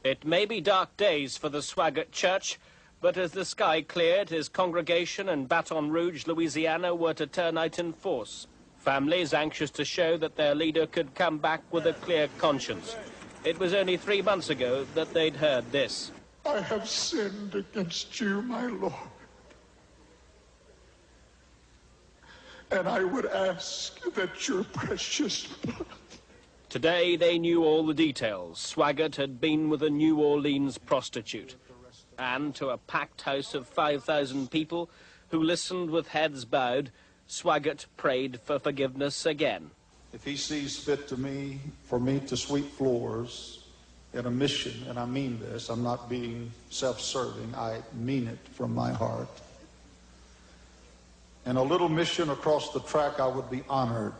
It may be dark days for the Swaggart Church, but as the sky cleared, his congregation in Baton Rouge, Louisiana, were to turn out in force. Families anxious to show that their leader could come back with a clear conscience. It was only 3 months ago that they'd heard this. I have sinned against you, my Lord. And I would ask that your precious blood... Today they knew all the details. Swaggart had been with a New Orleans prostitute. And to a packed house of 5,000 people who listened with heads bowed, Swaggart prayed for forgiveness again. If he sees fit for me to sweep floors in a mission, and I mean this, I'm not being self-serving, I mean it from my heart. In a little mission across the track, I would be honored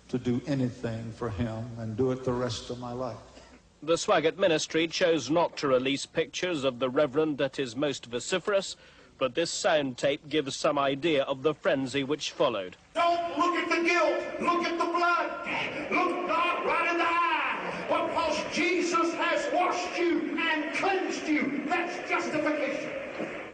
to do anything for him and do it the rest of my life. The Swaggart ministry chose not to release pictures of the Reverend at his most vociferous, but this sound tape gives some idea of the frenzy which followed. Don't look at the guilt, look at the blood. Look God right in the eye. Because Jesus has washed you and cleansed you. That's justification.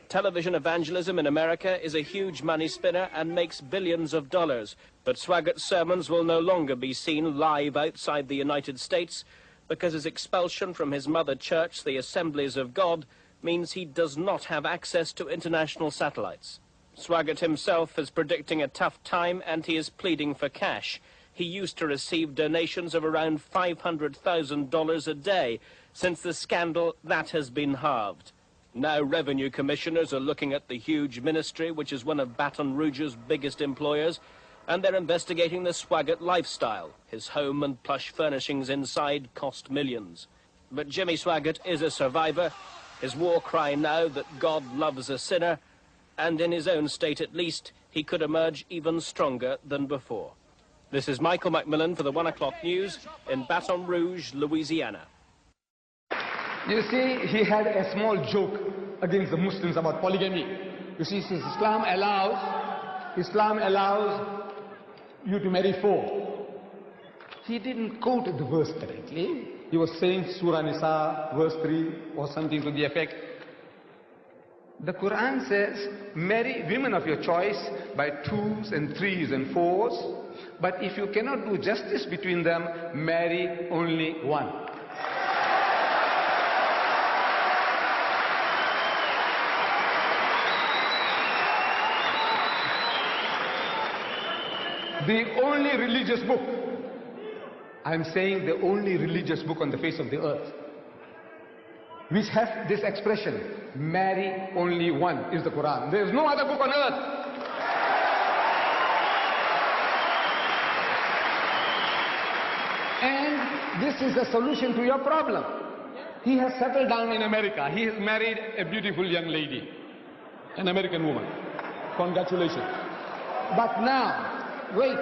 Television evangelism in America is a huge money spinner and makes billions of dollars. But Swaggart's sermons will no longer be seen live outside the United States because his expulsion from his mother church, the Assemblies of God, means he does not have access to international satellites. Swaggart himself is predicting a tough time and he is pleading for cash. He used to receive donations of around $500,000 a day. Since the scandal, that has been halved. Now revenue commissioners are looking at the huge ministry, which is one of Baton Rouge's biggest employers, and they're investigating the Swaggart lifestyle. His home and plush furnishings inside cost millions. But Jimmy Swaggart is a survivor. His war cry now that God loves a sinner, and in his own state at least, he could emerge even stronger than before. This is Michael Macmillan for the 1 o'clock news in Baton Rouge, Louisiana. You see, he had a small joke against the Muslims about polygamy. You see, since Islam allows you to marry 4. He didn't quote the verse correctly. He was saying Surah Nisa, verse 3, or something to the effect. The Quran says, marry women of your choice by 2s and 3s and 4s, but if you cannot do justice between them, marry only 1. The only religious book, I'm saying the only religious book on the face of the earth, which has this expression, marry only 1, is the Quran. There is no other book on earth. And this is the solution to your problem. He has settled down in America. He has married a beautiful young lady, an American woman. Congratulations. But now, wait.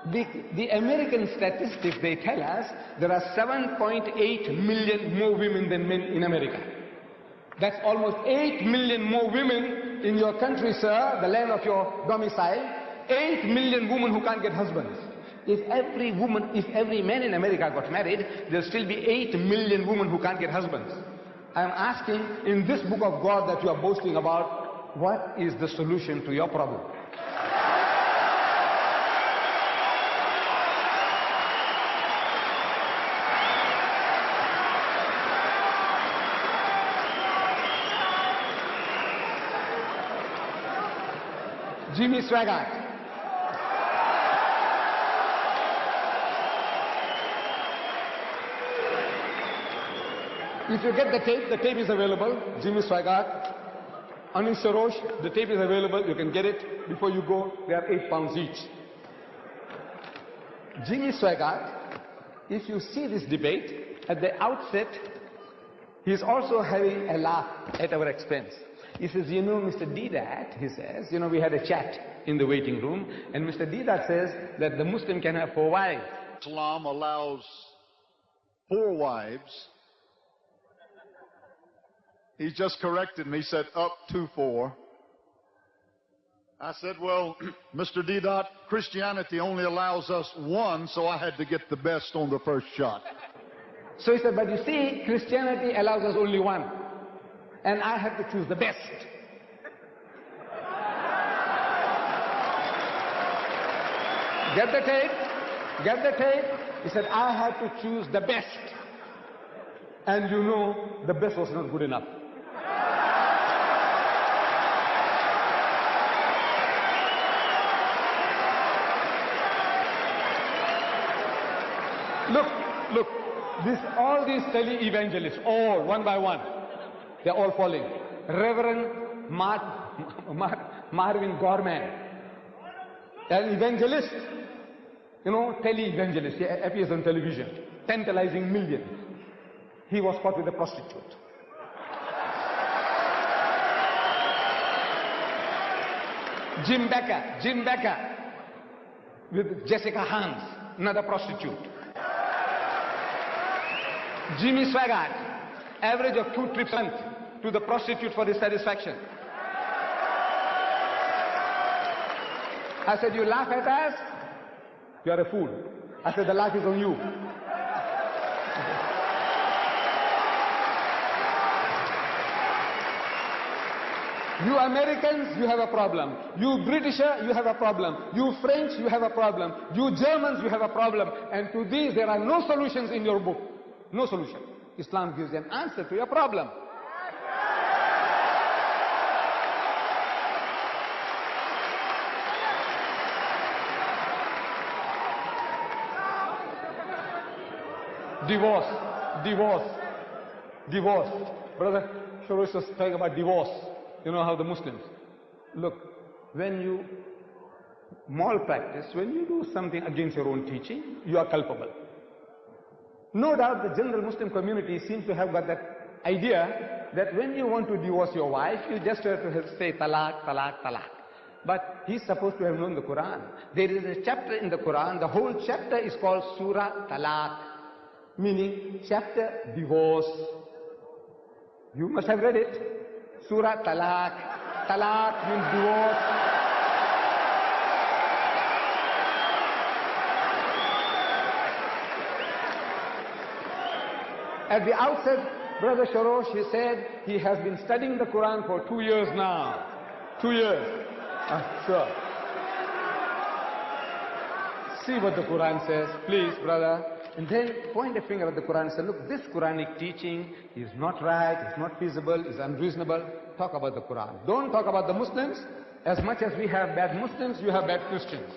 The American statistics, they tell us there are 7.8 million more women than men in America. That's almost 8 million more women in your country, sir, the land of your domicile. 8 million women who can't get husbands. If every man in America got married, there'll still be 8 million women who can't get husbands. I'm asking, in this book of God that you are boasting about, what is the solution to your problem? Jimmy Swaggart. If you get the tape is available. Jimmy Swaggart. Anil Sarosh, the tape is available. You can get it before you go. They are £8 each. Jimmy Swaggart, if you see this debate, at the outset, he's also having a laugh at our expense. He says, you know, Mr. Deedat, he says, you know, we had a chat in the waiting room, and Mr. Deedat says that the Muslim can have 4 wives. Islam allows 4 wives. He just corrected me, said up to 4. I said, well, Mr. Deedat, Christianity only allows us 1, so I had to get the best on the first shot. So he said, but you see, Christianity allows us only one. And I have to choose the best. Get the tape? Get the tape? He said, I had to choose the best. And you know, the best was not good enough. Look, all these tele-evangelists, all one by one, they're all falling. Reverend Marvin Gorman, an evangelist, you know, tele-evangelist, he appears on television, tantalizing millions. He was caught with a prostitute. Jim Becker, with Jessica Hans, another prostitute. Jimmy Swaggart, average of 2 trips a month to the prostitute for his satisfaction. I said, you laugh at us? You are a fool. I said, the laugh is on you. You Americans, you have a problem. You Britisher, you have a problem. You French, you have a problem. You Germans, you have a problem. And to these, there are no solutions in your book. No solution. Islam gives an answer to your problem. Divorce. Brother Shorosh was talking about divorce. You know how the Muslims. Look, when you malpractice, when you do something against your own teaching, you are culpable. No doubt the general Muslim community seems to have got that idea that when you want to divorce your wife, you just have to say talaq, talaq, talaq. But he's supposed to have known the Quran. There is a chapter in the Quran, the whole chapter is called Surah Talaq, meaning chapter divorce. You must have read it. Surah Talaq. Talaq means divorce. At the outset, Brother Shorosh, he said he has been studying the Quran for 2 years now. 2 years. Sure. See what the Quran says, please, brother. And then point a finger at the Quran and say, look, this Quranic teaching is not right, it's not feasible, it's unreasonable. Talk about the Quran. Don't talk about the Muslims. As much as we have bad Muslims, you have bad Christians.